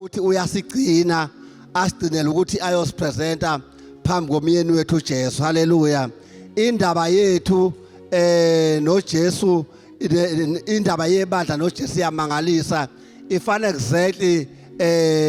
uthi uyasigcina asigcinele ukuthi ayosipresenta phambi komyeni wethu uJesu. Haleluya. Indaba yethu noJesu, indaba yebandla noJesu yamangalisa, ifana exactly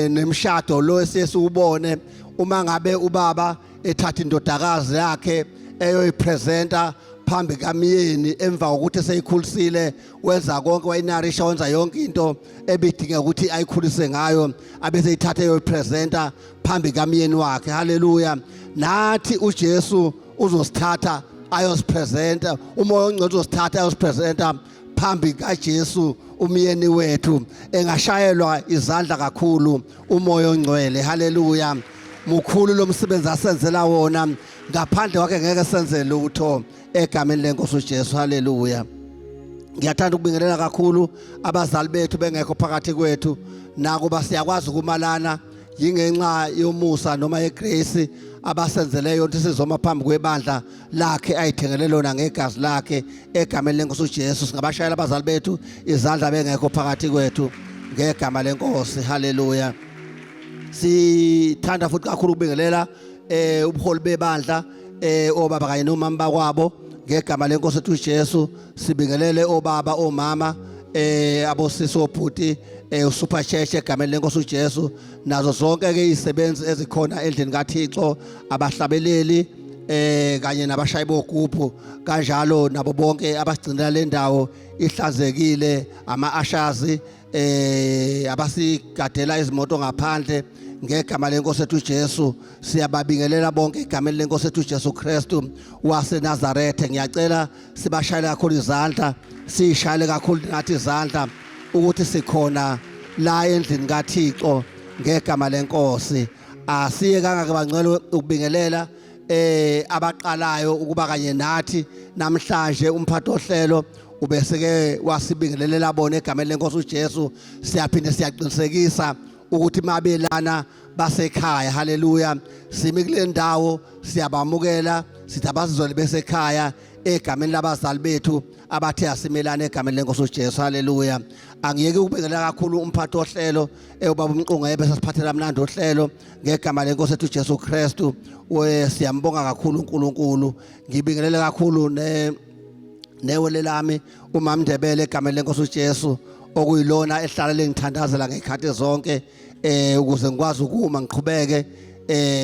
nemshado lo esesubone uma ngabe ubaba ethatha indodakazi yakhe eyoyipresenta phambi kamyeni emva kokuthi seyikhulisile, wenza konke, wayinarisha, wenza yonke into ebidinga ukuthi ayikhulise ngayo, abese ithatha eyoyipresenta phambi kamyeni wakhe. Haleluya. Nathi uJesu uzosithatha ayosipresenta, umoya ongcwele uzosithatha ayosipresenta phambi kaJesu umyeni wethu, engashayelwa izandla kakhulu umoya ongcwele. Haleluya. Mukhulu lo msebenzi asenzela wona, ngaphandle kwakhe ngeke senze lutho egameni lenkosi uJesu. Haleluya. Ngiyathanda ukubingelela kakhulu abazali bethu bengekho phakathi kwethu, nakuba siyakwazi ukumalana yingenxa yomusa noma yegrace abasenzeleyo ukuthi sizoma phambi kwebandla lakhe ayithengele lona ngegazi lakhe egameni lenkosi uJesu. Singabashayela abazali bethu izandla bengekho phakathi kwethu ngegama lenkosi. Haleluya. Sithanda futhi kakhulu ukubingelela ubuholi bebandla obaba kanye nomama bakwabo ngegama lenkosi ethu uJesu. Sibingelele obaba omama abosisi obhuti uSuper Church egameni lenkosi uJesu, nazo zonke ke izisebenzi ezikhona endlini kaThixo, abahlabeleli kanye nabashayi bogubhu, kanjalo nabo bonke abasigcinela le ndawo ihlanzekile, ama-ashazi abasigadela izimoto ngaphandle ngegama lenkosi ethu uJesu. Siyababingelela bonke egameni lenkosi ethu uJesu Kristu waseNazaretha. Ngiyacela sibashayele kakhulu izandla, sishayele kakhulu nathi izandla ukuthi sikhona la endlini kaThixo ngegama lenkosi. Asiye kangaka bangcwele ukubingelela abaqalayo ukuba kanye nathi namhlanje umphathi ohlelo ubeseke wasibingelelela bona egameni lenkosi uJesu. Siyaphinde siyaqinisekisa ukuthi mabelana basekhaya. Haleluya. Simi kule ndawo siyabamukela, sithi abazizwe besekhaya egameni labazali bethu abathe asimelana egameni lenkosi uJesu. Haleluya. Angiyeke ukubingelela kakhulu umphathi ohlelo ubaba uMqungebe sasiphathela mnandi ohlelo ngegama lenkosi ethu uJesu Kristu. Siyambonga kakhulu uNkulunkulu. Ngibingelele kakhulu newele lami uMama Ndebele egameni lenkosi uJesu, okuyilona ehlala lengithandazela ngekhathi zonke ukuze ngikwazi ukuma ngiqhubeke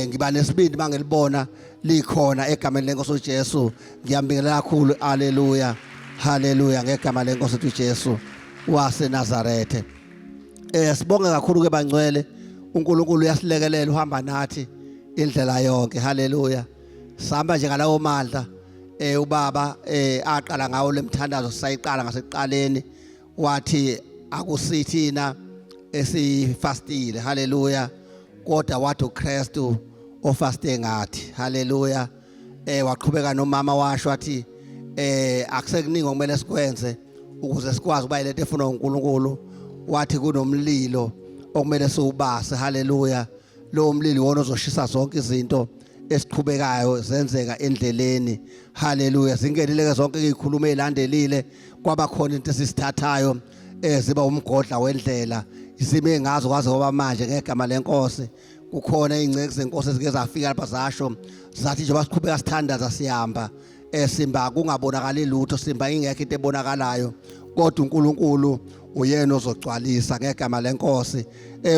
ngiba nesibindi mangelibona likhona egameni lenkosi uJesu. Ngiyambingelela kakhulu. Haleluya. Haleluya. Ngegama lenkosi ethu uJesu waseNazaretha. Sibonge kakhulu ke bangcwele, uNkulunkulu uyasilekelela, uhamba nathi indlela yonke. Haleluya. Sihamba nje ngalawo mandla ubaba aqala ngawo lemthandazo sayiqala ngasekuqaleni, wathi akusithina esifastile. Haleluya. Kodwa wathi uKristu ofaste ngathi. Haleluya. Waqhubeka nomama washo wathi akusekuningi okumele sikwenze ukuze sikwazi ukuba ilento efuna uNkulunkulu. Wathi kunomlilo okumele siwubase. Haleluya. Lo mlilo wona ozoshisa zonke izinto esiqhubekayo zenzeka endleleni. Haleluya. Zingenile zonke izikhulumo ezilandelile, kwaba khona into esisithathayo ziba umgodla wendlela, izime ngazo kwaze ngoba manje ngegama lenkosi. Kukhona ingceke zenkosi ezike zafika lapha zasho zathi njengoba siqhubeka sithandaza sihamba simba kungabonakali lutho, simba ingekho into ebonakalayo, kodwa uNkulunkulu uyena ozogcwalisa ngegama lenkosi.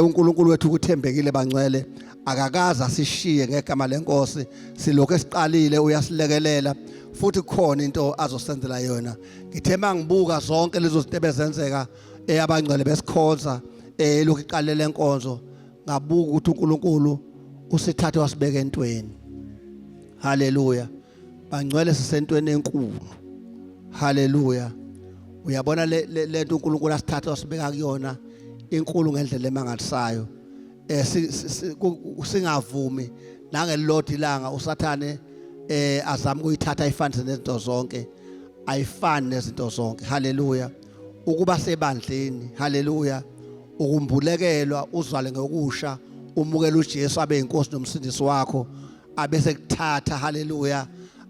uNkulunkulu wethu ukuthembekile bangcwele, akakaza asishiye ngegama lenkosi. Silokho esiqalile uyasilekelela futhi khona into azosenzela yona. Ngithemba ngibuka zonke lezo zinto ebezenzeka abangcwele besikhonza lokhu iqalele lenkonzo, ngabuka ukuthi uNkulunkulu usithathe wasibeka entweni. Haleluya. Bangcwele sisentweni enkulu. Haleluya. Uyabona lento uNkulunkulu asithatha wasibeka kuyona inkulu ngendlela emangalisayo. Singavumi nangelilodwa ilanga usathane azama ukuyithatha ayifanise nezinto zonke, ayifani nezinto zonke. Haleluya. Ukuba sebandleni. Haleluya. Ukumbulekelwa, uzwale ngokusha, umukele uJesu abe inkosi nomsindisi wakho, abese kuthatha. Haleluya.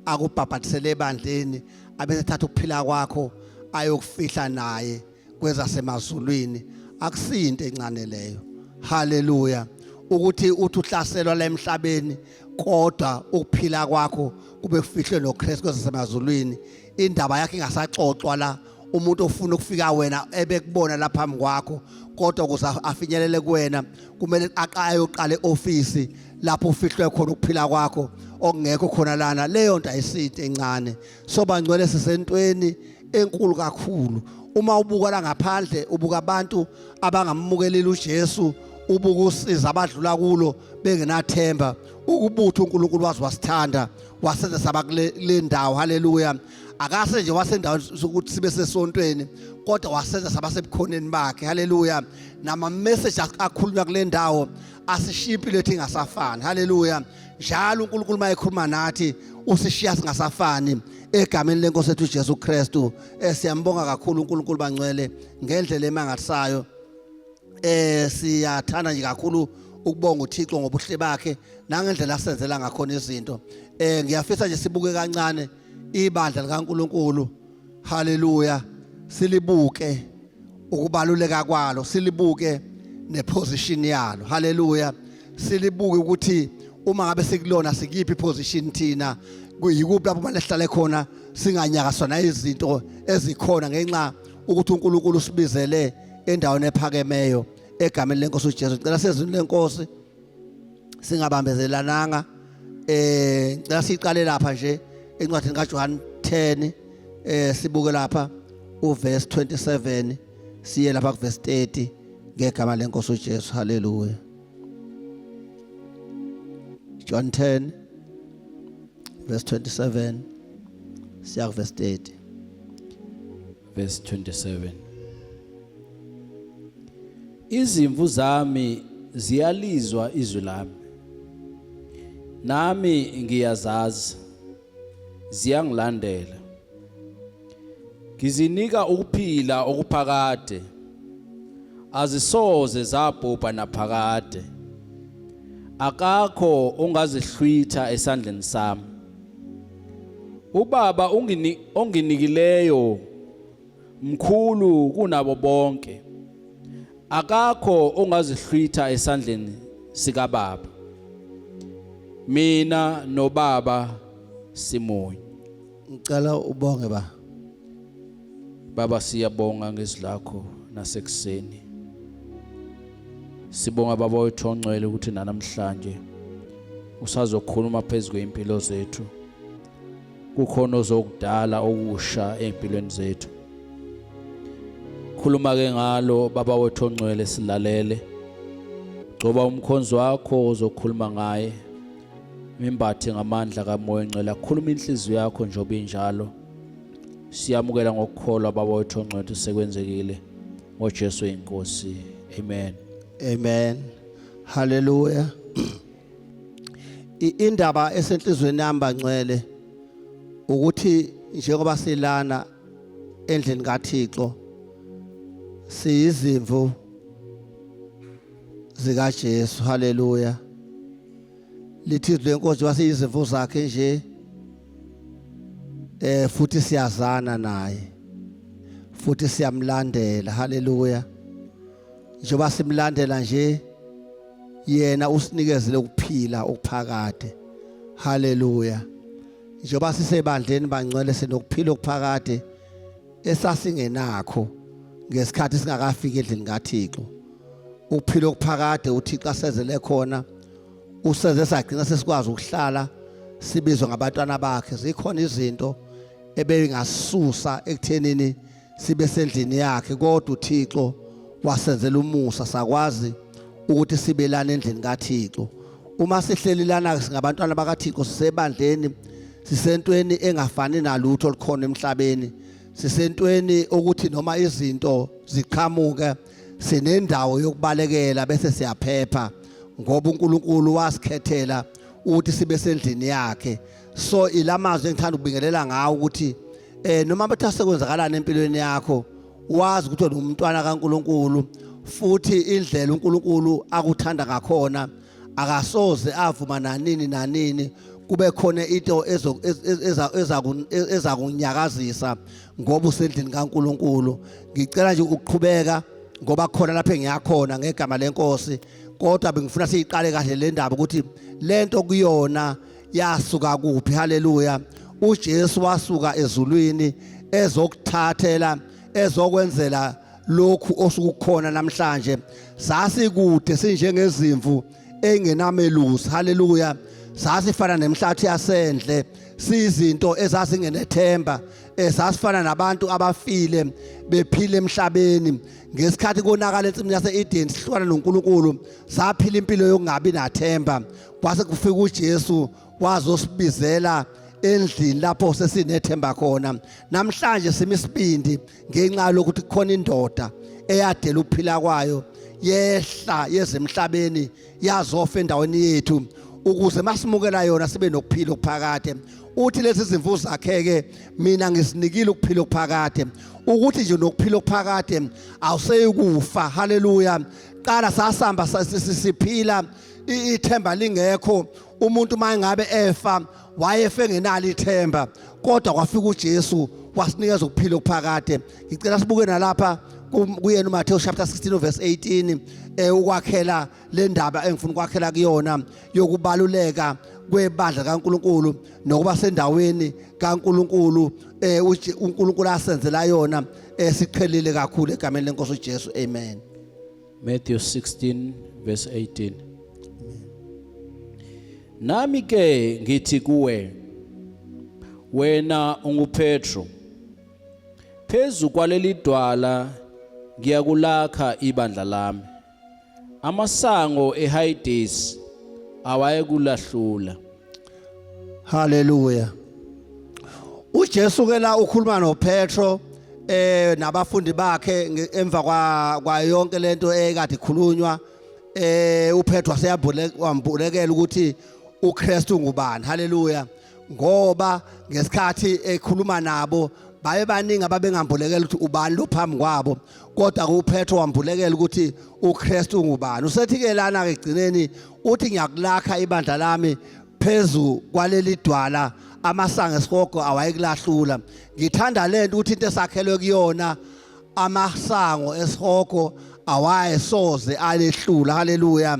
Akubhabhatisele ebandleni, abese thatha ukuphila kwakho ayokufihla naye kwezasemazulwini. Akusinto encane leyo. haleluya ukuthi uthi uhlaselwa la emhlabeni kodwa ukuphila kwakho kube kufihlwe noKristu kwasemazulwini indaba yakhe ingasaxoxwa la umuntu ofuna ukufika wena ebekubona la phambi kwakho kodwa ukuze afinyelele kuwena kumele ayoqala eoffice lapho ufihlwe khona ukuphila kwakho okungekho khona lana leyo nto ayisite encane soba ngcwele sisentweni enkulu kakhulu uma ubuka la ngaphandle ubuka abantu abangamukeleli uJesu ubuka usiza abadlula kulo bengenathemba ukubutha uNkulunkulu wazi wasithanda wasenza saba kule ndawo haleluya akase nje wasendawo ukuthi sibe sesontweni kodwa wasenza saba sebukhoneni bakhe haleluya nama message akhulunywa kule ndawo asishiphi lethi ngasafani haleluya njalo uNkulunkulu mayekhuluma nathi usishiya singasafani egameni lenkosi ethu uJesu Kristu siyambonga kakhulu uNkulunkulu bangcwele ngendlela emangalisayo siyathanda nje kakhulu ukubonga uThixo ngobuhle bakhe nangendlela asenzela ngakhona izinto ngiyafisa nje sibuke kancane ibandla likaNkulunkulu haleluya silibuke ukubaluleka kwalo silibuke neposition yalo haleluya silibuke ukuthi uma ngabe sikulona sikiphi position thina kuyikuphi lapho malehlale khona singanyakaswa na izinto ezikhona ngenxa ukuthi uNkulunkulu usibizele endaweni ephakemeyo egameni lenkosi uJesu ngicela sezwini lenkosi singabambezelananga ngicela siqale lapha nje encwadini kaJohn 10 sibuke lapha uverse 27 siye lapha kuverse 30 ngegama lenkosi uJesu haleluya John 10 verse 27 siya verse 30 verse 27 Izimvu zami ziyalizwa izwi lami nami ngiyazazi ziyangilandela Ngizinika ukuphila okuphakade azisoze zabhubha naphakade akakho ongazihlwitha esandleni sami Ubaba onginikileyo mkhulu kunabo bonke akakho ongazihlwitha esandleni sika baba mina nobaba simunye ngicela ubonge Baba siyabonga ngezilakho nasekuseni Sibonga baba wethu ongcwele ukuthi namhlanje usazokhuluma phezulu kweimpilo zethu kukhona ozokudala okusha empilweni zethu khuluma ke ngalo baba wethu ongcwele silalele coba umkhonzo wakho ozokhuluma ngaye imbathe ngamandla kaMoya oNgcwele akhuluma inhliziyo yakho njobe injalo siyamukela ngokukholwa baba wethu ongcwele sekwenzekile ngoJesu inkosi amen amen haleluya indaba esenhlizweni yami bangcwele ukuthi njengoba silana endlini kaThixo siyizimvu zika Jesu haleluya lithi lenkosi wasiyizimvu zakhe nje futhi siyazana naye futhi siyamlandela haleluya njengoba simlandela nje yena usinikezele ukuphila okuphakade haleluya njengoba sisebandleni bangcwele sinokuphila okuphakade esasingenakho ngesikhathi singakafiki endlini kaThixo ukuphila okuphakade uThixo asezele khona useze sagcina sesikwazi ukuhlala sibizwe ngabantwana bakhe zikhona izinto ebengasusa ekuthenini sibe sendlini yakhe kodwa uThixo wasenzela umusa sakwazi ukuthi sibelane endlini kaThixo uma sihlelilana singabantwana bakaThixo sisebandleni sisentweni engafani nalutho likhona emhlabeni sisentweni ukuthi noma izinto ziqhamuka sinendawo yokubalekela bese siyaphepha ngoba uNkulunkulu wasikhethela ukuthi sibe sendlini yakhe so ilamazwi engithanda ukubingelela ngawo ukuthi noma bethu sekwenzakalana empilweni yakho wazi ukuthi unomntwana kaNkulunkulu futhi indlela uNkulunkulu akuthanda ngakhona akasoze avuma nanini kube khona into ezakunyakazisa ngoba usendlini kaNkulunkulu ngicela nje ukuqhubeka ngoba khona lapha engiyakhona ngegama lenkosi kodwa bengifuna siyiqale kahle le ndaba ukuthi lento kuyona yasuka kuphi haleluya uJesu wasuka ezulwini ezokuthathela ezokwenzela lokhu osukukhona namhlanje sasikude sinjengezimvu engenamelusi haleluya sasifana nemhlathi yasendle sizinto ezazingenethemba sasifana nabantu abafile bephila emhlabeni ngesikhathi konakala ensimini yase-Eden sihlukana noNkulunkulu saphila impilo yokungabi nathemba kwase kufika uJesu wazosibizela endlini lapho sesinethemba khona namhlanje simisibindi ngenxa lokuthi khona indoda eyadela ukuphila kwayo yehla yezemhlabeni yazofa endaweni yethu ukuze masimukela yona sibe nokuphila okuphakade uthi lezi zimvu zakhe-ke mina ngisinikile ukuphila okuphakade ukuthi nje nokuphila okuphakade awuseyikufa haleluya qala sasihamba siphila ithemba lingekho umuntu mangabe efa wayefe engenalo ithemba kodwa kwafika uJesu wasinikeza ukuphila okuphakade ngicela sibuke nalapha kuyena uMathewu chapter 16 verse 18 ukwakhela le ndaba engifuna ukwakhela kuyona yokubaluleka kwebandla kaNkuluNkulu nokuba sendaweni kaNkuluNkulu uNkulunkulu asenzela yona siqhelile kakhulu egameni lenkosi uJesu amen. Matthew 16 verse 18 Nami ke ngithi kuwe wena unguPetro phezu kwaleli dwala ngiyakulakha ibandla lami amasango eHades awayekulahlula. Haleluya. uJesu ke la ukhuluma noPetro nabafundi bakhe emva kwa yonke lento ekade ikhulunywa uPetro wambulekela ukuthi uKristu ngubani haleluya ngoba ngesikhathi ekhuluma nabo baye baningi ababengambulekela ukuthi ubani lo phambi kwabo kodwa uPetro wambulekela ukuthi uKristu ngubani usethi ke lana ke egcineni uthi ngiyakulakha ibandla lami phezu kwaleli dwala amasango esihogo awayekulahlula ngithanda lento ukuthi into esakhelwe kuyona amasango esihogo awayesoze alehlula haleluya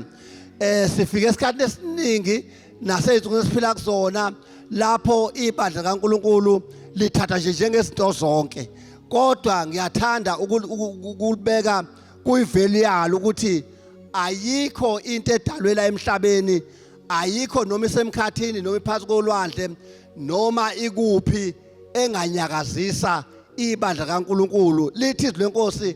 sifike esikhathi esiningi naseyinsuku esiphila kuzona lapho ibandla kaNkuluNkulu lithatha nje njengezinto zonke kodwa ngiyathanda ukubeka kuyiveli yalo ukuthi ayikho into edalwela emhlabeni ayikho noma isemkhathini noma iphansi kolwandle noma ikuphi enganyakazisa ibandla kaNkuluNkulu lithi izwi lenkosi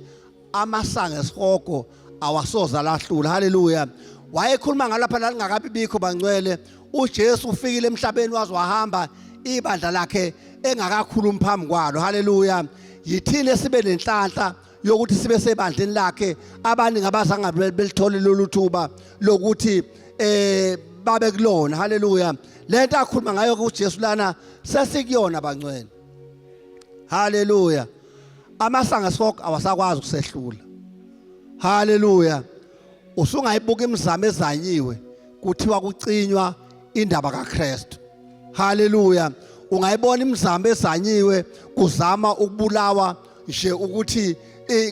amasango esihogo awasoza lahlula haleluya wayekhuluma ngalapha la lingakabi bikho bangcwele uJesu ufikile emhlabeni waze wahamba ibandla lakhe engakakhulumi phambi kwalo haleluya yithini sibe nenhlanhla yokuthi sibe sebandleni lakhe abaningi abazange belithole lolu thuba lokuthi babe kulona haleluya lento akhuluma ngayo kuJesu lana sesikuyona bangcwele haleluya amasango esihogo awasakwazi ukusehlula haleluya usungayibuka imizamo ezanyiwe kuthiwa kucinywa indaba kaKristu haleluya ungayibona imizamo ezanyiwe kuzama ukubulawa nje ukuthi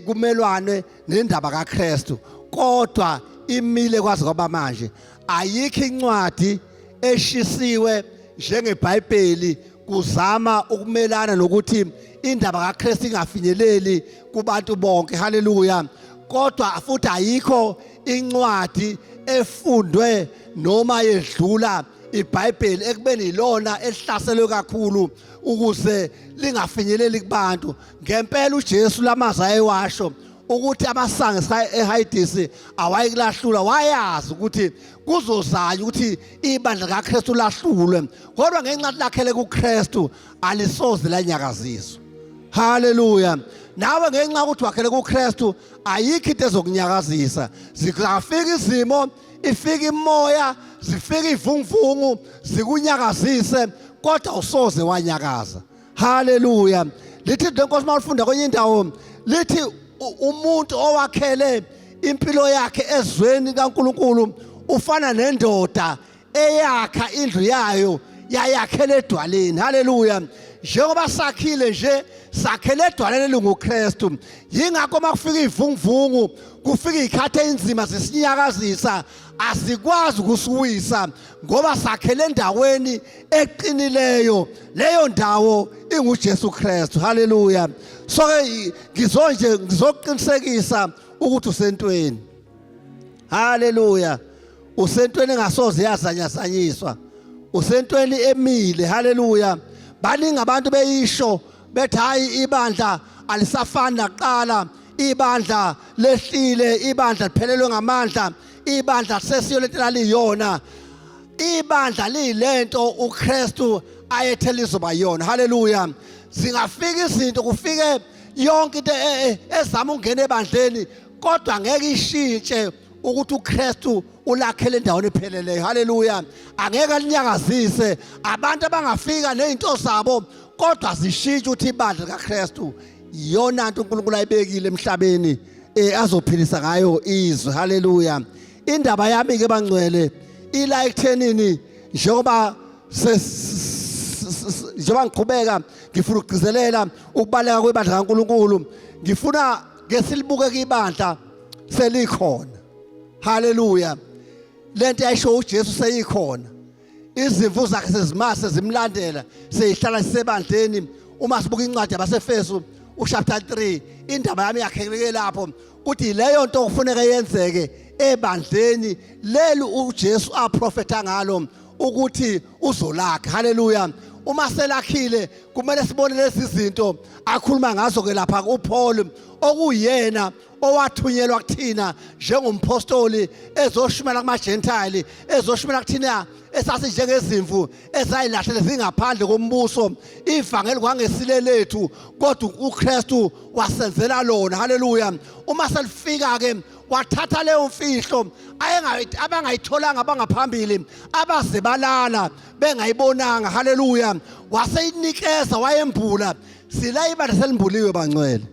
kumelwane nendaba kaKristu kodwa imile kwaze kwaba manje ayikho incwadi eshisiwe njengeBhayibheli kuzama ukumelana nokuthi indaba kaKristu ingafinyeleli kubantu bonke haleluya kodwa futhi ayikho incwadi efundwe noma yedlula iBhayibheli ekubeni ilona elihlaselwe kakhulu ukuze lingafinyeleli kubantu ngempela uJesu lamazwi ayewasho ukuthi amasango eHades awayekulahlula wayazi ukuthi kuzozanya ukuthi ibandla kaKristu lahlulwe kodwa ngenxa lakhele kuKristu alisoze lanyakaziswa haleluya nawe ngenxa ukuthi wakhele kuKristu ayikho into ezokunyakazisa zikafika izimo ifika imoya zifika ivunguvungu zikunyakazise kodwa usoze wanyakaza haleluya lithi lenkosi mawufunda kwenye indawo lithi umuntu owakhele impilo yakhe ezweni kaNkuluNkulu ufana nendoda eyakha indlu yayo yayakhele edwaleni haleluya njengoba sakhile nje sakhele edwaleni linguKristu. Yingakho makufika ivunguvungu kufika izikhathi einzima zisinyakazisa asikwazi ukusiwisa ngoba sakhele endaweni eqinileyo, leyo ndawo inguJesu Kristu. Haleluya. So ke ngizoqinisekisa ukuthi usentweni. Haleluya. Usentweni engasoze yazanyazanyiswa, usentweni emile. Haleluya. Baningi abantu beyisho bethi hayi ibandla alisafani naqala, ibandla lehlile, ibandla liphelelwe ngamandla, ibandla sesiyolethela liyona. Ibandla lilento uKristu ayethela izoba yona. Haleluya. Zingafika izinto, kufike yonke into ezama ungena ebandleni, kodwa ngeke ishintshe ukuthi uKristu ulakhele endaweni epheleleyo. Haleluya. Angeke alinyakazise abantu abangafika nezinto zabo, kodwa zishintshe ukuthi ibandla likaKristu iyona nto uNkulunkulu ayibekile emhlabeni azophilisa ngayo izwe. Haleluya. Indaba yami ke bangcwele ila ekuthenini njengoba ngiqhubeka ngifuna ukugcizelela ukubaleka kwebandla kaNkulunkulu, ngifuna ngesilibuke ibandla selikhona. Haleluya. Lento ayisho uJesu seyikhona, izimvu zakhe sezimase zimlandela, seyihlala sisebandleni. Uma sibuka incwadi yabaseFesu chapter 3, indaba yami yakheleke lapho ukuthi leyo nto kufuneka yenzeke ebandleni leli uJesu aprofetha ngalo ukuthi uzolakha. Haleluya. Uma selakhile kumele sibone lezi zinto akhuluma ngazo ke lapha uPaul, okuyena owathunyelwa kuthina njengompostoli ezoshumela kumaGentile, ezoshumela kuthina esasi njengezimvu ezayilahlele zingaphandle kombuso ivangeli kwangesile lethu, kodwa uKristu wasenzela lona. Haleluya. Uma selifika ke wathatha leyo mfihlo abangayitholanga abangaphambili, abazebalala bengayibonanga. Haleluya. Waseyinikeza, wayembula. Sila ibandla selimbuliwe bangcwele.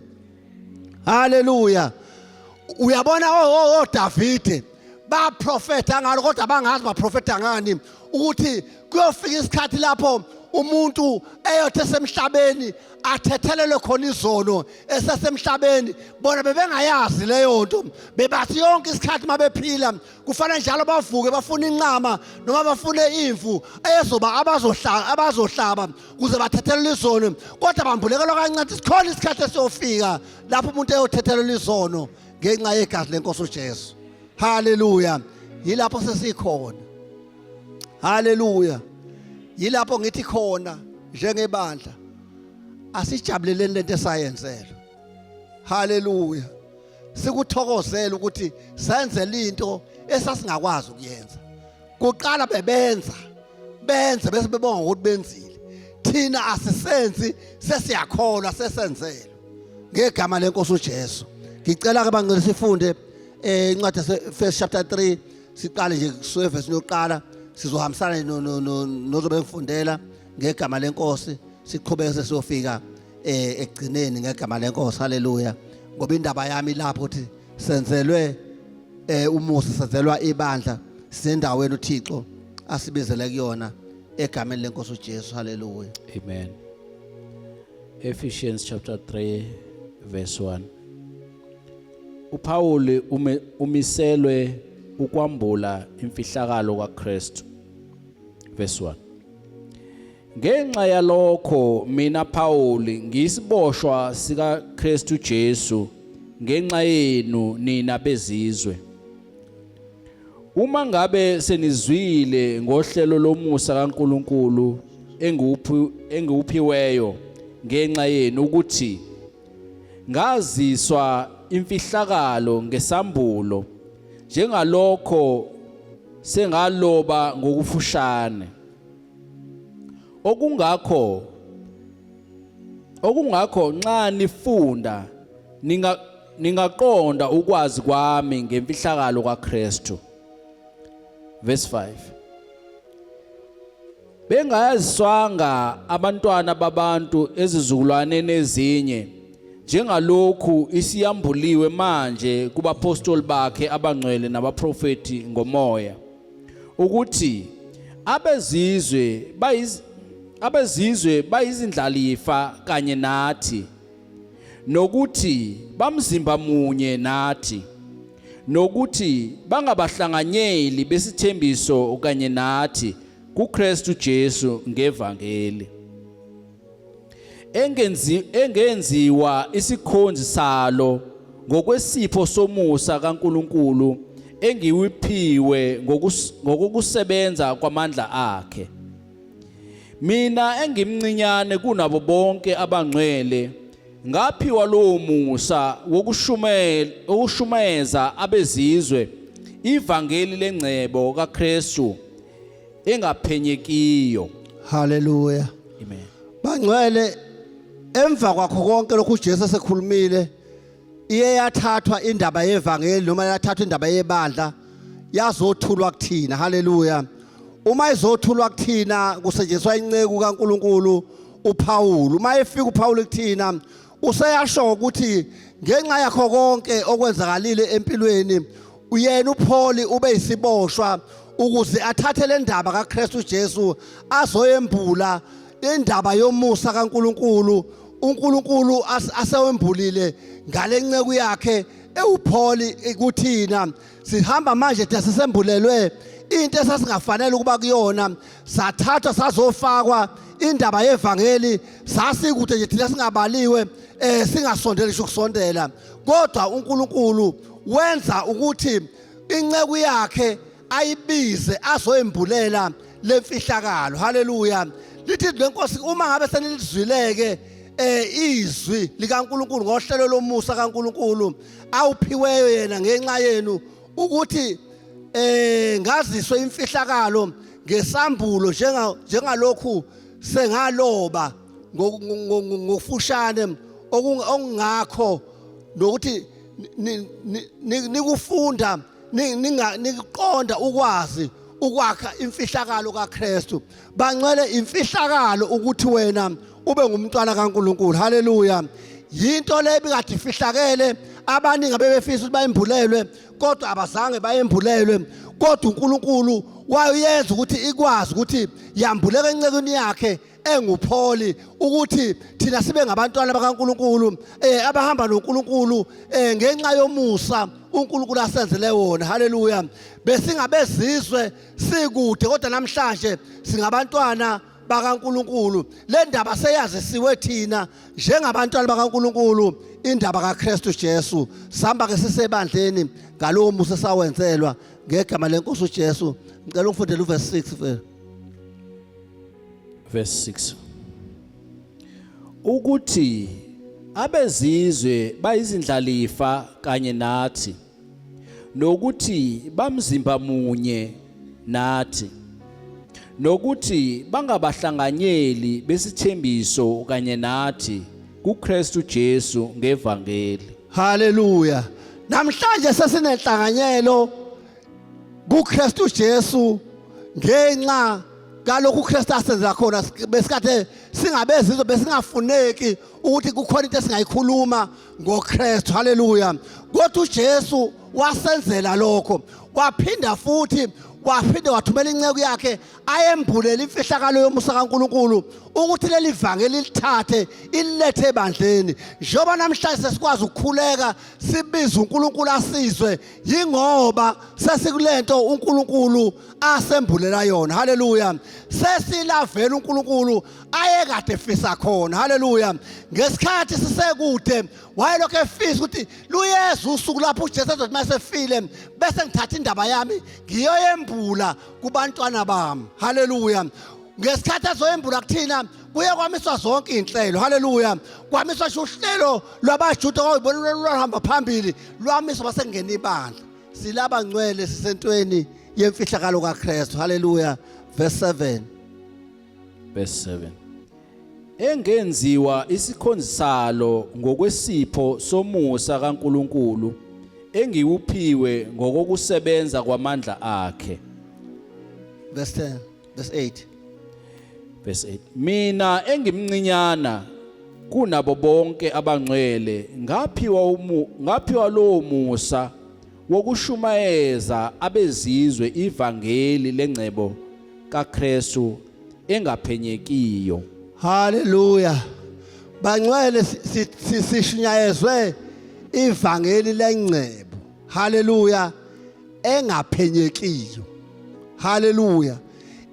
Haleluya. Uyabona Davide baprofeta ngalo, kodwa bangazi baprofeta ngani, ukuthi kuyofika isikhathi lapho umuntu eyothe semhlabeni athethelele khona izono esesemhlabeni. Bona bebengayazi leyo nto, bebathi yonke isikhathi mabephila kufanele njalo bavuke bafuna inqama noma bafune imvu ezoba abazohlaba kuze bathethelele izono, kodwa bambulekelwa kancane. Sikhona isikhathi esiyofika lapho umuntu eyothethelele izono ngenxa yegazi lenkosi uJesu. Haleluya. Yilapho sesikhona. Haleluya. Yilapho ngithi khona njengebandla asijabuleleni lento esayenzelwe. Haleluya. Sikuthokozela ukuthi senzele into esasingakwazi ukuyenza. Kuqala bebenze bese bebonga ukuthi benzile. Thina asisenzi, sesiyakholwa sesenzelwe ngegama lenkosi uJesu. Ngicela ke bangcwele sifunde incwadi yaseFirst chapter 3, siqale nje kuverse yokuqala, sizohambisana nozobe ngifundela ngegama lenkosi, siqhubeke sesiyofika ekugcineni ngegama lenkosi. Haleluya. Ngoba indaba yami lapho ukuthi senzelwe umusa, senzelwa ibandla, sisendaweni uThixo asibizele kuyona egameni lenkosi uJesu. Haleluya. Amen. Ephesians chapter 3 verse 1. uPaul umiselwe ukwambula imfihlakalo kaKristu. Verse 1. Ngenxa yalokho mina Paul ngiyisiboshwa sika Kristu Jesu ngenxa yenu nina bezizwe. Uma ngabe senizwile ngohlelo lomusa kaNkulunkulu engiwuphiweyo ngenxa yenu ukuthi ngaziswa imfihlakalo ngesambulo njengalokho sengaloba ngokufushane, okungakho nxa nifunda ningaqonda ukwazi kwami ngemfihlakalo kaKristu. Verse 5. Bengayaziswanga abantwana babantu ezizukulwaneni ezinye njengalokhu isiyambuliwe manje kubapostoli bakhe abangcwele nabaprofeti ngomoya, ukuthi abezizwe abezizwe bayizindlalifa kanye nathi, nokuthi bamzimba munye nathi, nokuthi bangabahlanganyeli besithembiso kanye nathi kuKristu Jesu ngevangeli, engenziwa isikhonzi salo ngokwesipho somusa kaNkulunkulu engiwiphiwe ngokusebenza kwamandla akhe. Mina engimncinyane kunabo bonke abangcwele ngaphiwa lowo musa wokushumayeza abezizwe ivangeli lengcebo kaKristu engaphenyekiyo. Hallelujah. Amen. Bangcwele, emva kwakho konke lokhu uJesu esekhulumile, iye yathathwa indaba yevangeli noma yathathwa indaba yebandla yazothulwa kuthina. Hallelujah. Uma izothulwa kuthina kusetshenziswa inceku kaNkuluNkulu uPaul. Uma efika uPaul kuthina useyasho ukuthi ngenxa yakho konke okwenzakalile empilweni uyena uPaul ube isiboshwa ukuze athathe le ndaba kaKristu Jesu azoyembula indaba yomusa kaNkuluNkulu. uNkulunkulu asewembulile ngale nceku yakhe uPaul kuthina. Sihamba manje sesembulelwe into esasingafanele ukuba kuyona, sathathwa sazofakwa indaba yevangeli, sasikude nje thina singabaliwe singasondeli ukusondela, kodwa uNkulunkulu wenza ukuthi inceku yakhe ayibize azoyembulela lemfihlakalo. Haleluya. Lithi lenkosi uma ngabe senilizwileke izwi likaNkulunkulu ngohlelo lomusa kaNkulunkulu awuphiweyo yena ngenxa yenu ukuthi ngaziswe imfihlakalo ngesambulo njengalokhu sengaloba ngofushane okungakho, nokuthi nikufunda niqonda ukwazi ukwakha imfihlakalo kaKristu. Bangcwele, imfihlakalo ukuthi wena ube ngumntwana kaNkulunkulu. Haleluya. Yinto le ebikade ifihlakele, abaningi abebefisa ukuthi bayembulelwe kodwa abazange bayembulelwe, kodwa uNkulunkulu wayenza ukuthi ikwazi ukuthi yambuleke encekweni yakhe enguPaul, ukuthi thina sibe ngabantwana bakaNkulunkulu abahamba noNkulunkulu ngenxa yomusa uNkulunkulu asenzele wona. Haleluya. Besingabezizwe sikude kodwa namhlanje singabantwana bakaNkulunkulu. Le ndaba seyazisiwe thina njengabantwana bakaNkulunkulu, indaba kaKristu Jesu. Sihamba ke sisebandleni ngalowo musa sawenzelwa ngegama lenkosi uJesu. Ngicela ungifundele uverse 6 vele. Verse 6. Ukuthi abezizwe bayizindlalifa kanye nathi, nokuthi bamzimba munye nathi, nokuthi bangabahlanganyeli besithembiso kanye nathi kuKristu Jesu ngevangeli. Haleluya. Namhlanje sesinenhlanganyelo kuKristu Jesu ngenxa kalokhu uKristu asenza khona. Besikade singabezizwe besingafuneki ukuthi kukhona into esingayikhuluma ngoKristu. Haleluya. Kodwa uJesu wasenzela lokho, waphinda futhi wathumela inceku yakhe ayembulela imfihlakalo yomusa kaNkulunkulu ukuthi leli vangeli lithathe ilethe ebandleni. Njengoba namhlanje sesikwazi ukukhuleka sibiza uNkulunkulu asizwe, yingoba sesikulento uNkulunkulu asembulela yona. Haleluya. Sesilavela uNkulunkulu ayekade efisa khona. Haleluya. Ngesikhathi sisekude wayelokho efisa ukuthi luyeza usuku lapho uJesu ezothi masefile bese ngithatha indaba yami ngiyoyembula kubantwana bami. Haleluya. Ngesikhathi azoyembula kuthina kuye kwamiswa zonke inhlelo. Haleluya. Kwamiswa uhlelo lwabaJuda kwayibona luhamba phambili, lwamiswa basengena ibandla. Silaba ngcwele sisentweni yemfihlakalo kaKristu. Haleluya. Verse 7. Verse 7. Engenziwa isikhonzi salo ngokwesipho somusa kaNkulunkulu engiwuphiwe ngokusebenza kwamandla akhe. Verse 10. Verse 8. Verse 8. Mina engimncinyana kunabo bonke abangcwele ngaphiwa lowo musa wokushumayeza abezizwe ivangeli lengcebo kaKristu engaphenyekiyo. Hallelujah. Bangcwele sishunyayezwe ivangeli lengcebo. Hallelujah. Engaphenyekiyo. Hallelujah.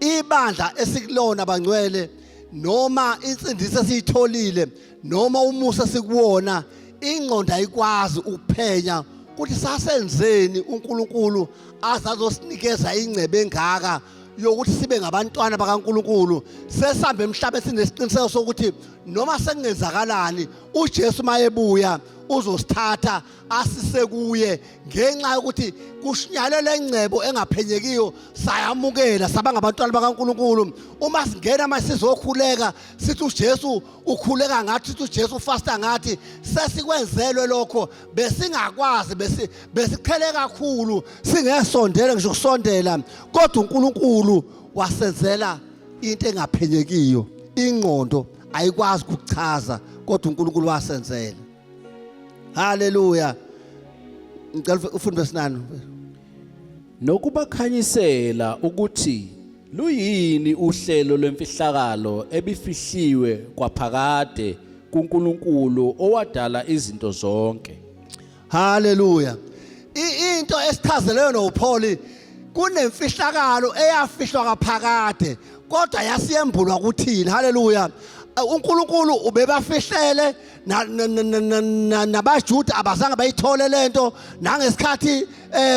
Ibandla esikulona bangcwele noma insindiso esiyitholile noma umusa sikuwona ingqondo ayikwazi ukuphenya ukuthi sasenzeni uNkulunkulu azazosinikeza ingcebo engaka yokuthi sibe ngabantwana bakaNkulunkulu sesambe emhlabeni sinesiqiniseko sokuthi noma sekungenzakalani uJesu mayebuya uzosithatha asise kuye ngenxa yokuthi kushinyalwe lengcebo engaphenyekiyo sayamukela saba ngabantwana bakaNkulunkulu. Uma singena masizokhuleka sithi uJesu ukhuleka ngathi sithi uJesu fasta ngathi sesikwenzelwe lokho besingakwazi besiqhele kakhulu singesondela ngisho kusondela kodwa uNkulunkulu wasenzela into engaphenyekiyo. Ingqondo ayikwazi ukuchaza kodwa uNkulunkulu wasenzela. Hallelujah. Ngicela ufunde verse 9. Nokubakhanyisela ukuthi luyini uhlelo lwemfihlakalo ebifihliwe kwaphakade kuNkulunkulu owadala izinto zonke. Hallelujah. Into esichazeleyo noPaul kunemfihlakalo eyafihlwa kaphakade kodwa yasiyembulwa kuthini. Hallelujah. uNkulunkulu ubebafihlele nabaJuda abazange bayithole lento nangesikhathi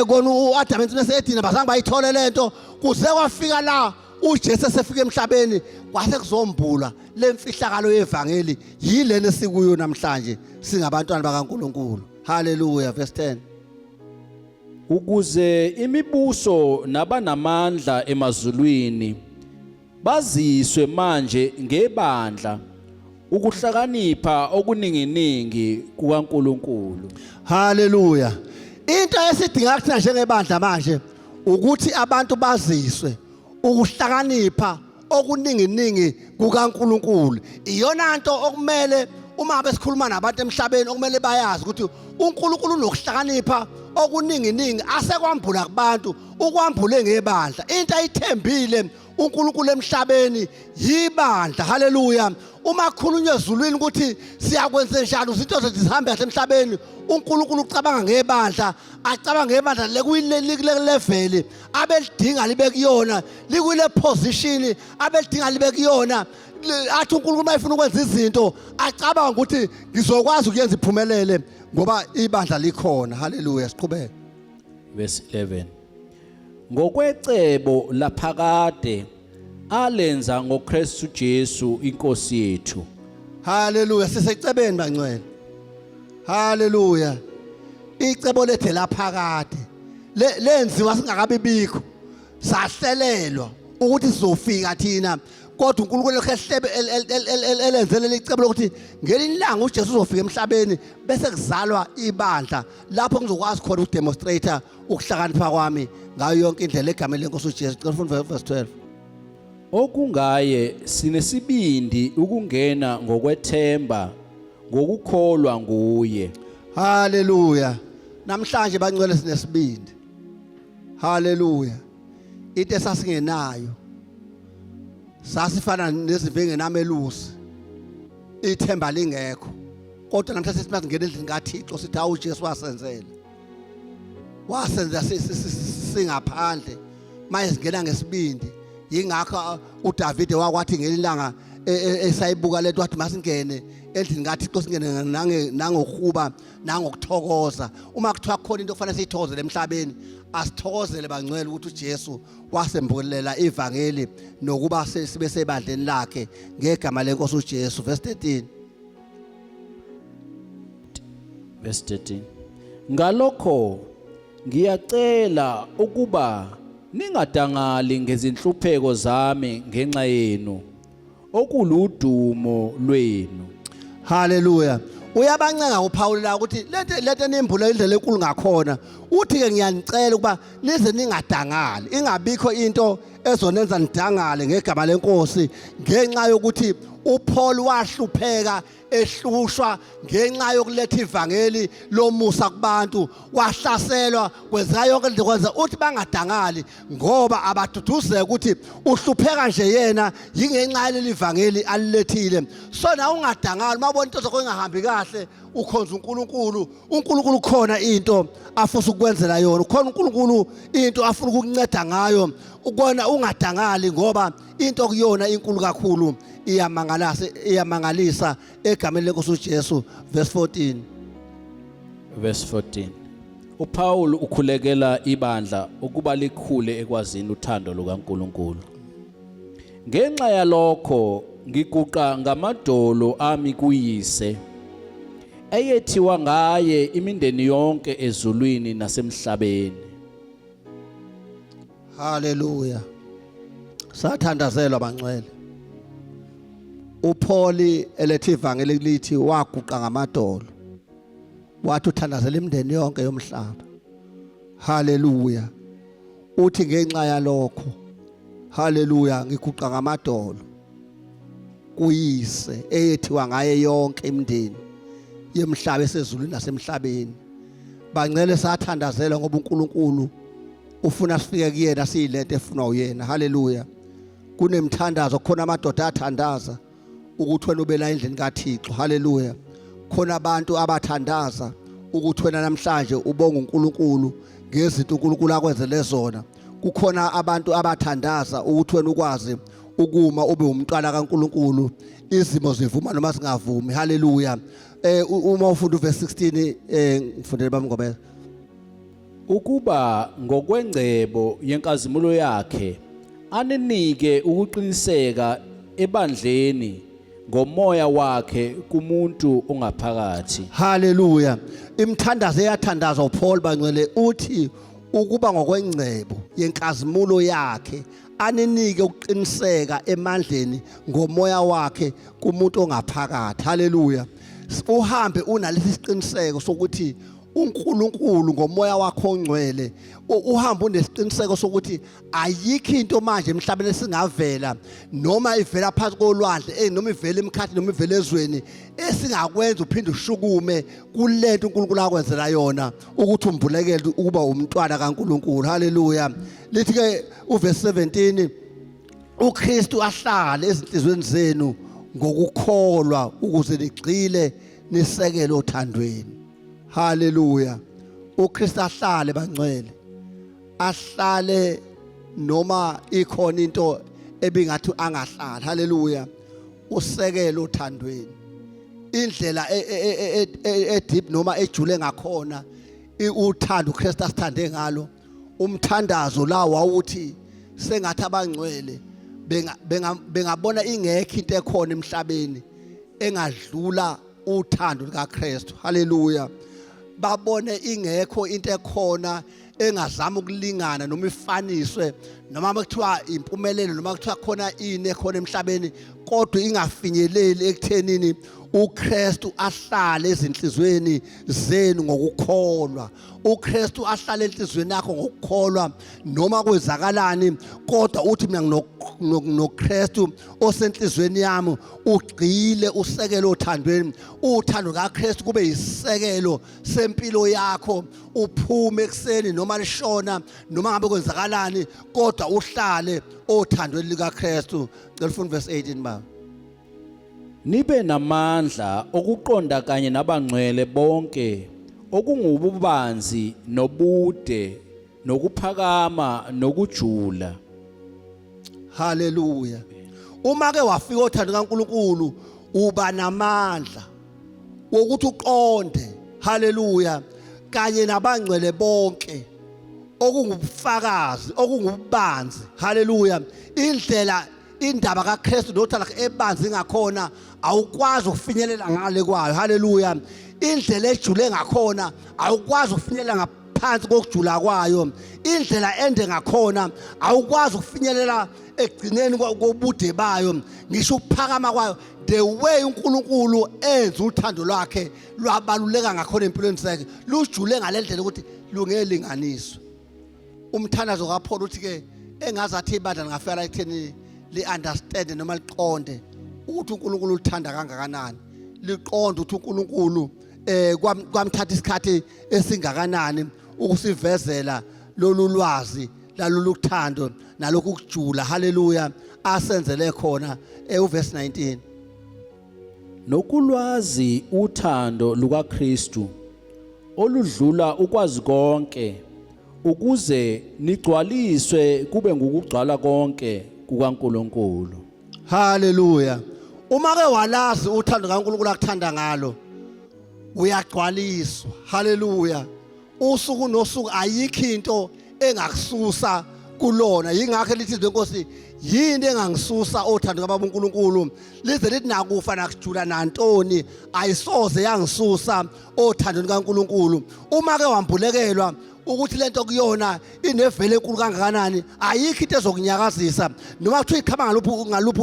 kona uAdam neSedina abazange bayithole lento kuze kwafika la uJesu esefika emhlabeni kwase kuzombula lemfihlakalo yevangeli yilena esikuyo namhlanje singabantwana bakaNkulunkulu. Hallelujah. Verse 10. Ukuze imibuso nabanamandla emazulwini baziswe manje ngebandla ukuhlakanipha okuninginingi kukaNkulunkulu. Hallelujah. Into esidinga kuthina njengebandla manje ukuthi abantu baziswe ukuhlakanipha okuninginingi kukaNkulunkulu. Iyona nto okumele uma besikhuluma nabantu emhlabeni okumele bayazi ukuthi uNkulunkulu unokuhlakanipha okuninginingi asekwambula kubantu ukwambule ngebandla. Into ayithembile uNkulunkulu emhlabeni yibandla. Hallelujah. Uma khulunywa ezulwini ukuthi siyakwenza njalo izinto zethu zihambe kahle emhlabeni uNkulunkulu ucabanga ngebandla acabanga ngebandla level abelidinga libe kuyona likule position abelidinga libe kuyona athi uNkulunkulu mayifuna ukwenza izinto acabanga ukuthi ngizokwazi ukuyenza iphumelele ngoba ibandla likhona. Hallelujah. Siqhubeke. Verse 11. Ngokwecebo laphakade alenza ngoKristu Jesu inkosi yethu. Hallelujah. Sisecebeni bangcwele. Hallelujah. Icebo lethe laphakade lenziwa singakabibikho sahlelelwa ukuthi sizofika thina kodwa uNkulunkulu ehlebe elenzele licebo lokuthi ngelinye ilanga uJesu uzofika emhlabeni bese kuzalwa ibandla lapho ngizokwazi khona ukudemonstrate ukuhlakanipha kwami ngayo yonke indlela egameni lenkosi uJesu. Cela ufune verse 12. Okungaye sinesibindi ukungena ngokwethemba ngokukholwa nguye. Hallelujah. Namhlanje bangcwele sinesibindi. Hallelujah. Into esasingenayo sasifana nezimvu engenamelusi ithemba lingekho kodwa namhlanje sithi masingena endlini kaThixo sithi hawu uJesu wasenza singaphandle manje singena ngesibindi. Yingakho uDavid wakwathi ngelilanga esayibuka lento wathi masingene endlini kaThixo singene nangokuhuba nangokuthokoza. Uma kuthiwa khona into okufanele siyithokozele emhlabeni asithokozele bangcwele ukuthi uJesu wasembukelela ivangeli nokuba sibe sebandleni lakhe ngegama lenkosi uJesu. Verse 13. Verse 13. Ngalokho ngiyacela ukuba ningadangali ngezinhlupheko zami ngenxa yenu okuludumo lwenu. Hallelujah. Uyabancenga uPaul la ukuthi lento enimbula indlela enkulu ngakhona uthi ke ngiyanicela ukuba nize ningadangali ingabikho into ezonenza nidangale ngegama lenkosi ngenxa yokuthi uPaul wahlupheka ehlushwa ngenxa yokuletha ivangeli lomusa kubantu, wahlaselwa kwenza yonke into kwenza uthi bangadangali ngoba abaduduzeka ukuthi uhlupheka nje yena yingenxa yaleli ivangeli alilethile. So na ungadangali mabona into zakho ingahambi kahle ukhonza uNkulunkulu. uNkulunkulu khona into afisa ukwenzela yona, khona uNkulunkulu into afuna ukukunceda ngayo. Ukona ungadangali ngoba into kuyona inkulu kakhulu iyamangalisa egameni lenkosi uJesu. Verse 14. Verse 14. uPaul ukhulekela ibandla ukuba likhule ekwazini uthando lukaNkulunkulu. Ngenxa yalokho ngiguqa ngamadolo ami kuyise, eyethiwa ngaye imindeni yonke ezulwini nasemhlabeni. Hallelujah. Sathandazelwa bangcwele. uPaul elethe ivangeli lithi waguqa ngamadolo, wathi uthandazela imindeni yonke yomhlaba. Hallelujah. Uthi ngenxa yalokho, hallelujah, ngiguqa ngamadolo kuyise eyethiwa ngaye yonke imindeni yemhlaba esezulwini nasemhlabeni. Bangcele sathandazelwa ngoba uNkulunkulu ufuna sifike kuyena siyilento efuna uyena. Hallelujah. Kunemthandazo, khona amadoda athandaza ukuthi wena ube la endlini kaThixo. Hallelujah. Khona abantu abathandaza ukuthi wena namhlanje ubonga uNkulunkulu ngezinto uNkulunkulu akwenzele zona. Kukhona abantu abathandaza ukuthi wena ukwazi ukuma ube umntwana kaNkulunkulu, izimo zivuma noma singavumi. Hallelujah. Uma ufunda uverse 16 ngifundele bami ngoba ukuba ngokwengcebo yenkazimulo yakhe aninike ukuqiniseka ebandleni ngomoya wakhe kumuntu ongaphakathi. Hallelujah. Imthandazo eyathandaza uPaul bangcwele uthi ukuba ngokwengcebo yenkazimulo yakhe aninike ukuqiniseka emandleni ngomoya wakhe kumuntu ongaphakathi. Hallelujah. Uhambe unalesi siqiniseko sokuthi uNkulunkulu ngomoya wakho ongcwele, uhamba unesiqiniseko sokuthi ayikho into manje emhlabeni esingavela noma ivela phansi kolwandle noma ivela emkhathini noma ivela ezweni esingakwenza uphinde ushukume kulento uNkulunkulu akwenzela yona ukuthi umbulekele ukuba umntwana kaNkulunkulu. Hallelujah. Lithi ke uverse 17, uKristu ahlale ezinhlizweni zenu ngokukholwa ukuze ligcile nisekele othandweni. Hallelujah. uKristu ahlale bangcwele, ahlale noma ikhona into ebingathi angahlali. Hallelujah. Usekele othandweni, indlela deep noma ejule ngakhona uthando uKristu asithande ngalo. Umthandazo la wawuthi sengathi abangcwele bengabona ingekho into ekhona emhlabeni engadlula uthando likaKristu. Hallelujah. Babone ingekho into ekhona engazama ukulingana noma ifaniswe noma bekuthiwa impumelelo noma kuthiwa khona ini ekhona emhlabeni kodwa ingafinyeleli ekuthenini uKristu ahlale ezinhlizweni zenu ngokukholwa. uKristu ahlale enhlizweni yakho ngokukholwa noma kwezakalani, kodwa uthi mina noKristu osenhlizweni yami ugcile usekele othandweni. Uthando kaKristu kube yisekelo sempilo yakho, uphume ekseni noma lishona noma ngabe kwenzakalani kodwa uhlale othandweni likaKristu. Ngicela ufune verse 18 baba. Nibe namandla okuqonda kanye nabangcwele bonke okungububanzi nobude nokuphakama nokujula. Hallelujah. Uma ke wafika othando kaNkulunkulu uba namandla wokuthi uqonde. Hallelujah. Kanye nabangcwele bonke okungubufakazi okungubanzi. Hallelujah. Indlela indaba kaKristu nothanda ebanzi ngakhona awukwazi ukufinyelela ngale kwayo. Hallelujah. Indlela ejule ngakhona awukwazi ukufinyelela ngaphansi kokujula kwayo. Indlela ende ngakhona awukwazi ukufinyelela ekugcineni kobude bayo, ngisho ukuphakama kwayo. The way uNkulunkulu enza uthando lwakhe lwabaluleka ngakhona empilweni zakhe lujule ngalendlela ukuthi lungelinganiswa. Umthandazo kaPaul uthi ke engazathi ibandla ngafela ekutheni li understand noma liqonde ukuthi uNkulunkulu uthanda kangakanani liqonda ukuthi uNkulunkulu kwamthatha isikhathi esingakanani ukusivezela lolu lwazi lalolu kuthando nalokhu kujula haleluya asenzele khona uverse 19 nokulwazi uthando lukaKristu oludlula ukwazi konke ukuze nigcwaliswe kube ngokugcwala konke kukaNkulunkulu haleluya uma ke walazi uthando kaNkulunkulu akuthanda ngalo uyagcwaliswa haleluya usuku nosuku ayikho into engakususa kulona yingakho lithi lenkosi yini engangisusa othando kababa uNkulunkulu lize lithi nakufa nakujula nantoni ayisoze yangisusa othando kaNkulunkulu uma ke wambulekelwa ukuthi lento kuyona inevele enkulu kangakanani ayikho into ezokunyakazisa noma kuthiwa ikhama ngaluphi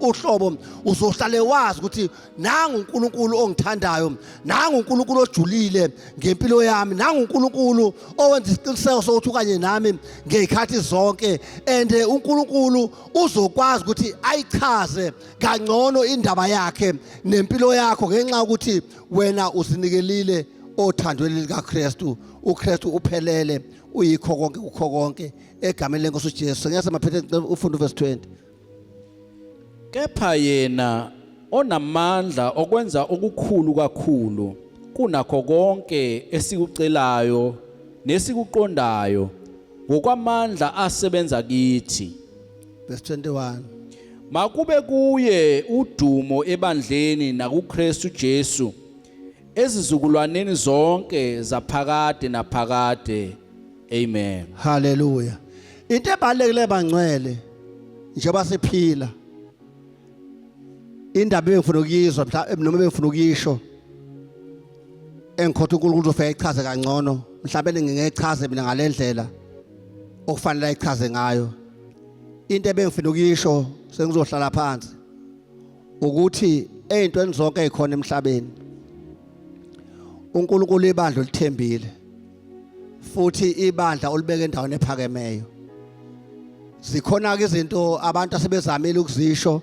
uhlobo uzohlale wazi ukuthi nangu uNkulunkulu ongithandayo nangu uNkulunkulu ojulile ngempilo yami nangu uNkulunkulu owenza isiqiniseko sokuthi kanye nami ngezikhathi zonke and uNkulunkulu uzokwazi ukuthi ayichaze kangcono indaba yakhe nempilo yakho ngenxa ukuthi wena usinikelile othandweni likaKristu uKristu uphelele uyikho konke ukho konke egameni lenkosi uJesu ngiyase maphethe ufunda verse 20 kepha yena onamandla okwenza okukhulu kakhulu kunakho konke esikucelayo nesikuqondayo ngokwamandla asebenza kithi verse 21 makube kuye udumo ebandleni nakuKristu Jesu ezizukulwaneni zonke zaphakade naphakade amen haleluya into ebalekile bangcwele njengoba siphila indaba engifuna ukuyizwa noma engifuna ukuyisho engikhotha uNkulunkulu uzofika ichaze kangcono mhlawumbe ngingechaze mina ngalendlela okufanele ayichaze ngayo into ebengifuna ukuyisho sengizohlala phansi ukuthi ezintweni zonke ezikhona emhlabeni uNkulunkulu ibandla olithembile futhi ibandla olibeka endaweni ephakemeyo zikhona ke izinto abantu asebezamile ukuzisho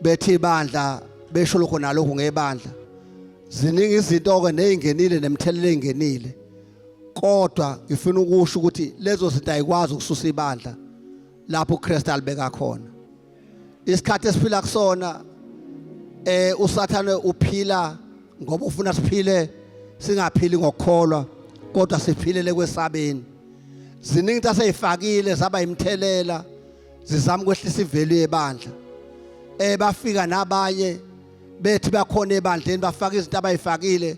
bethi ibandla besho lokho nalokho ngebandla ziningi izinto ke nezingenile nemthelelo engenile kodwa ngifuna ukusho ukuthi lezo zinto ayikwazi ukususa ibandla lapho uKristu alibeka khona isikhathi esiphila kusona usathane uphila ngoba ufuna siphile singaphili ngokukholwa kodwa siphilele kwesabeni ziningi into aseyifakile zaba imthelela zizama ukwehlisa ivelu yebandla bafika nabanye bethi bakhona ebandleni bafaka izinto abayifakile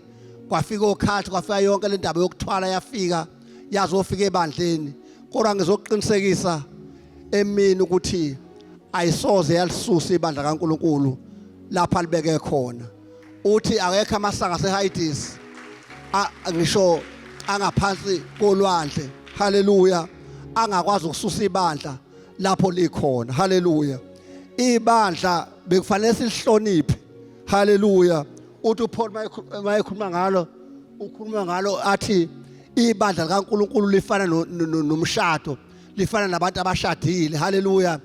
kwafika okhathi kwafika yonke le ndaba yokuthwala yafika yazofika ebandleni kodwa ngizokuqinisekisa emini ukuthi ayisoze yalisusa ibandla kaNkulunkulu lapha libeke khona uthi akekho amasanga seHades ngisho angaphansi kolwandle haleluya angakwazi ukususa ibandla lapho likhona haleluya ibandla bekufanele silihloniphe haleluya uthi uPaul mayekhuluma ngalo ukhuluma ngalo athi ibandla likaNkulunkulu lifana nomshado lifana nabantu abashadile haleluya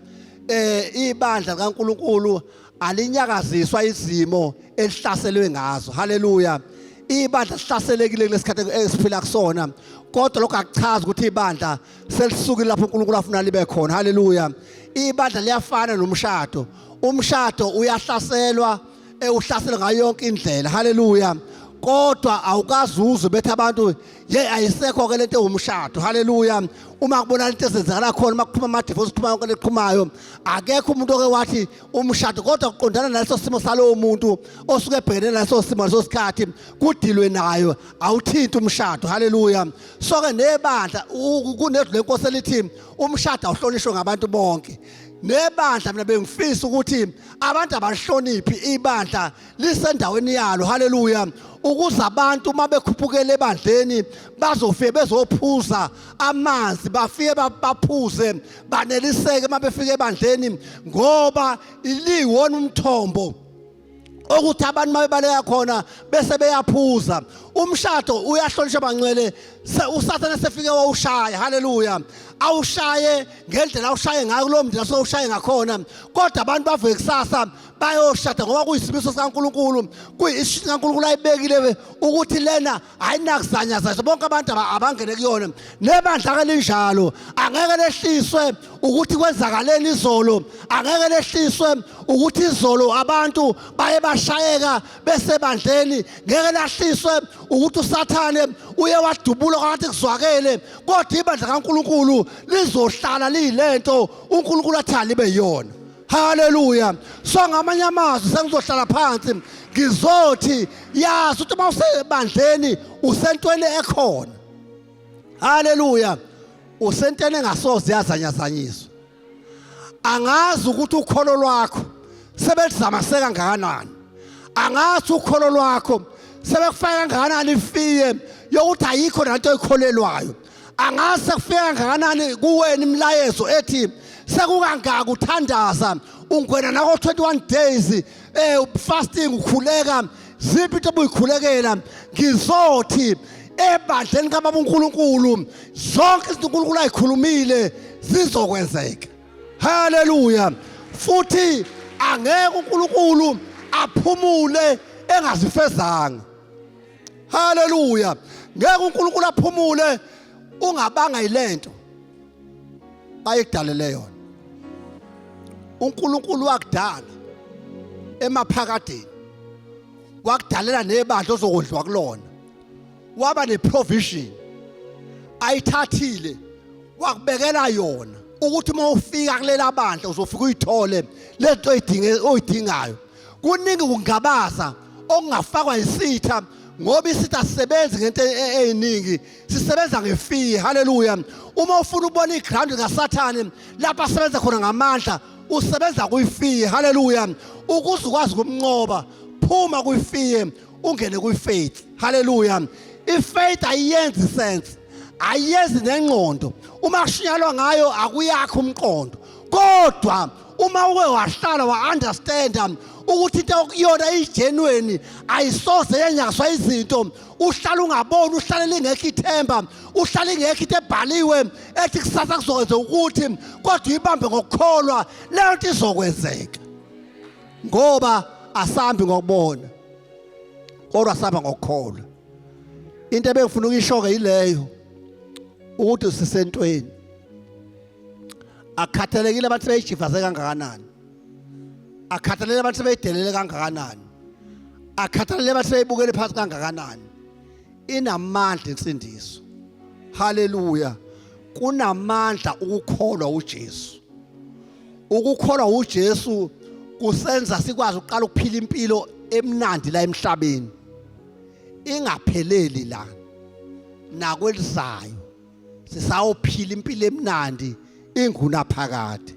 ibandla likaNkulunkulu alinyakaziswa izimo elihlaselwe ngazo haleluya ibandla sihlaselekile kulesikhathi esiphila kusona kodwa lokho akuchazi ukuthi ibandla selisukile lapho uNkulunkulu afuna libe khona haleluya ibandla liyafana nomshado umshado uyahlaselwa uhlaselwa ngayo yonke indlela haleluya kodwa awukazuzu bethi abantu ayisekho ke lento umshado haleluya uma kubona into ezenzakala khona makuphuma amadivorce kuphuma yonke leqhumayo akekho umuntu oke wathi umshado kodwa kuqondana naleso simo salowo muntu osuke ebhekene naleso simo leso sikhathi kudilwe nayo awuthinta umshado haleluya so ke nebandla kunedlu lenkosi elithi umshado awuhlonishwe ngabantu bonke nebandla mina bengifisa ukuthi abantu abahloniphi ibandla lisendaweni yalo haleluya ukuze abantu uma bekhuphukele ebandleni bazofike bezophuza amanzi bafike baphuze baneliseke uma befike ebandleni ngoba iliwona umthombo ukuthi abantu mabebaleka khona bese beyaphuza umshado uyahlonishwa bangcwele usathane sefike wawushaya haleluya awushaye ngendlela awushaye ngayo lo mndla sowushaye ngakhona kodwa abantu bavuke kusasa bayoshada ngoba kuyisimiso sikaNkulunkulu kuyishini kaNkulunkulu ayibekile ukuthi lena ayinakuzanyaza bonke abantu abangene kuyona nebandla ke linjalo angeke lehliswe ukuthi kwenzakaleni izolo angeke lehliswe ukuthi izolo abantu baye bashayeka besebandleni ngeke lahliswe ukuthi uSathane uye wadubula kwathi kuzwakele kodwa ibandla kaNkulunkulu lizohlala liyilento uNkulunkulu athanda libe yona. Hallelujah. So ngamanye amazwi sengizohlala phansi ngizothi yazi ukuthi mawusebandleni usentweni ekhona. Hallelujah. Usentweni engasoze yazanyazanyiswa. Angazi ukuthi ukholo lwakho sebelizamaseka kangakanani. Angazi ukholo lwakho sebekufaka kangakanani ifiye yokuthi ayikho nanto ekholelwayo. Angazi sekufika kangakanani kuwena imlayezo ethi sekukangaka uthandaza ungwena nako 21 days fasting ukhuleka ziphi into obuyikhulekela ngizothi ebandleni kaBaba uNkulunkulu zonke izinto uNkulunkulu ayikhulumile zizokwenzeka. Hallelujah. Futhi angeke uNkulunkulu aphumule engazifezanga. Hallelujah. Ngeke uNkulunkulu aphumule ungabanga yilento ayidalele yona. uNkulunkulu wakudala emaphakadeni wakudalela nebandla ozokudlwa kulona waba neprovision ayithathile wakubekela yona ukuthi uma ufika kulela bandla uzofika uyithole lento oyidingayo. Kuningi kungabaza okungafakwa isitha ngoba isitha sisebenzi ngento eziningi sisebenza ngefee. Hallelujah. Uma ufuna ubona iground kaSathane lapha asebenza khona ngamandla usebenza kuyifee. Hallelujah. Ukuze ukwazi ukumnqoba phuma kuyifee ungene kuyifaith. Hallelujah. Ifaith ayenzi sense ayenzi nengqondo uma kushinyalwa ngayo akuyakho umqondo kodwa uma uke wahlala wa-understand ukuthi into okuyona igenuine ayisoze yenyakaswa izinto uhlala ungaboni uhlala lingekho ithemba uhlala ingekho into ebhaliwe ethi kusasa kuzokwenza ukuthi kodwa ibambe ngokukholwa leyo nto izokwenzeka ngoba asambi ngokubona kodwa asamba ngokukholwa. Into ebengifuna ukuyishoke yileyo ukuthi sisentweni akhathalekile abantu beyijifaze kangakanani akhathalele abantu beyidelele kangakanani akhathalele abantu beyibukele phansi kangakanani inamandla insindiso. Hallelujah. Kunamandla ukukholwa uJesu. Ukukholwa uJesu kusenza sikwazi ukuqala ukuphila impilo emnandi la emhlabeni ingapheleli la nakwelizayo sisawuphila impilo emnandi ingunaphakade.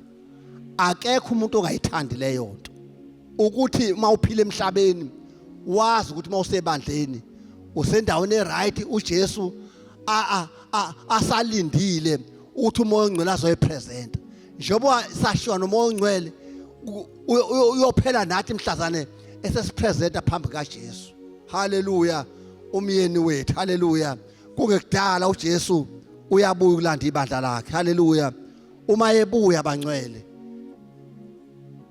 Akekho umuntu ongayithandi leyo nto ukuthi mawuphila emhlabeni wazi ukuthi mawusebandleni usendaweni eright uJesu asalindile ukuthi umoya ongcwele azoyipresent njengoba sashiwa nomoya ongcwele uyophela nathi mhlazane esesipresenta phambi kaJesu. Hallelujah. Umyeni wethu. Hallelujah. Kungekudala uJesu uyabuya ukulanda ibandla lakhe. Hallelujah. Uma ebuya bangcwele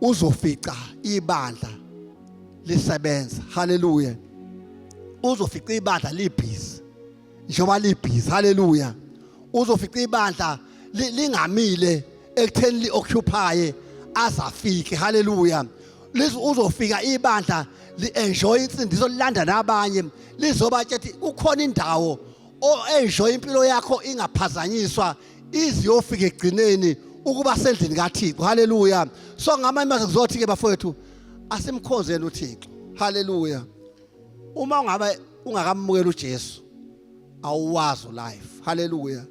uzofica ibandla lisebenza. Hallelujah. Uzofica ibandla libhizi njengoba libhizi. Hallelujah. Uzofica ibandla lingamile ekutheni li-occupy azafike. Hallelujah. Uzofika ibandla li-enjoy insindiso lilanda nabanye lizoba ethi ukhona indawo o-enjoy impilo yakho ingaphazanyiswa iziyofika egcineni ukuba sendlini kaThixo. Hallelujah. So ngamanye amazwi kuzothi ke bafowethu asimkhonzeni uThixo. Hallelujah. Uma ungabe ungakamukela uJesu awuwazi life. Hallelujah.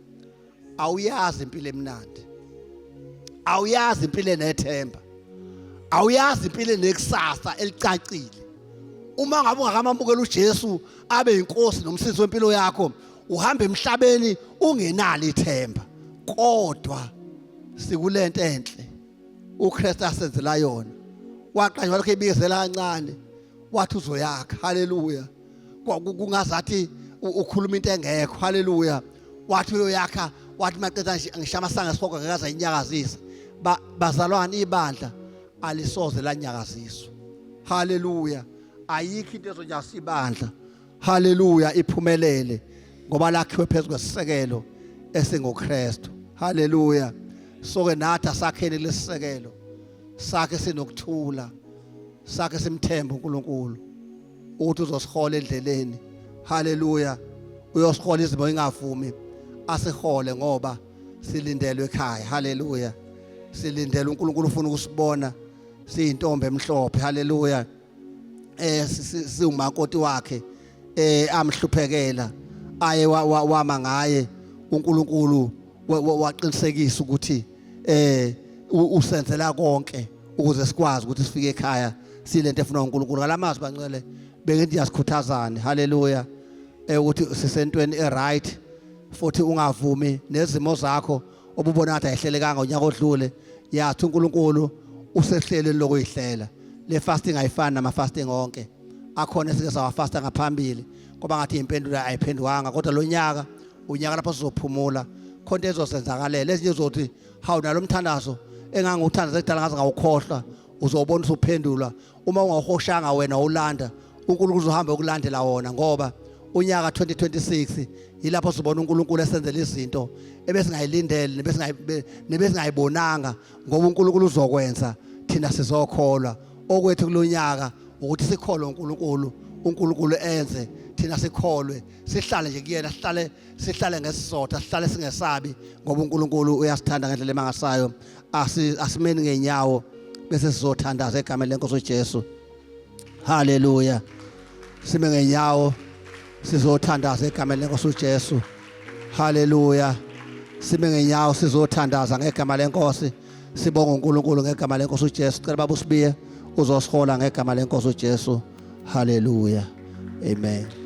Awuyazi impilo emnandi. Awuyazi impilo enethemba. Awuyazi impilo enekusasa elicacile. Uma ngabe ungakamukela uJesu abe inkosi nomsindisi wempilo yakho uhamba emhlabeni ungenalo ithemba. Kodwa sikulento enhle uKristu asenzela yona. Waqanywa lokho ebizela kancane wathi uzoyakha. Hallelujah. Kungazathi ukhuluma into engekho. Hallelujah. Wathi uyoyakha wathi maqeda ngishama sanga sifoko ngakaza inyakazisa bazalwane ibandla alisoze lanyakaziswa. haleluya ayikho into ezonyasa ibandla haleluya iphumelele ngoba lakhiwe phezulu kwesisekelo esingoKristu haleluya soke nathi asakheni lesisekelo sakhe sinokuthula sakhe simthemba uNkulunkulu ukuthi uzosihola endleleni haleluya uyosihola izimo ingavumi asihole ngoba silindelwe ekhaya haleluya silindele uNkulunkulu ufuna ukusibona siyintombi emhlophe haleluya siumakoti wakhe amhluphekela aye wama ngaye uNkulunkulu waqinisekisa ukuthi usenzela konke ukuze sikwazi ukuthi sifike ekhaya silento efuna uNkulunkulu ngalamazwi bancele bengithi yasikhuthazane haleluya ukuthi sisentweni eright futhi ungavumi nezimo zakho obubona ngathi ayihlelekanga unyaka odlule yathi uNkulunkulu usehleleni lokuyihlela le fasting ayifani nama fasting onke akhona esike sawafasta ngaphambili ngoba ngathi impendulo ayiphendwanga kodwa lo nyaka unyaka lapho sizophumula khonto ezosenzakalela ezinye uzothi hawu nalomthandazo enganguthandaza ekudala ngaze ngawukhohlwa uzobona usuphendula uma ungawuhoshanga wena ulanda uNkulunkulu uzohamba ukulandela wona ngoba unyaka 2026 yilapho sibona uNkulunkulu esenzela izinto ebesingayilindele nebesingayibonanga ngoba uNkulunkulu uzokwenza thina sizokholwa okwethu kulonyaka ukuthi sikholwe uNkulunkulu enze thina sikholwe sihlale nje kuyena sihlale ngesizotha sihlale singesabi ngoba uNkulunkulu uyasithanda ngendlela emangasayo asimeni ngenyawo bese sizothandaza egameni lenkosi uJesu haleluya sime ngenyawo sizothandaza egameni lenkosi uJesu haleluya sime ngenyawo sizothandaza ngegama lenkosi sibonga uNkulunkulu ngegama lenkosi uJesu cela baba usibiye uzosihola ngegama lenkosi uJesu haleluya amen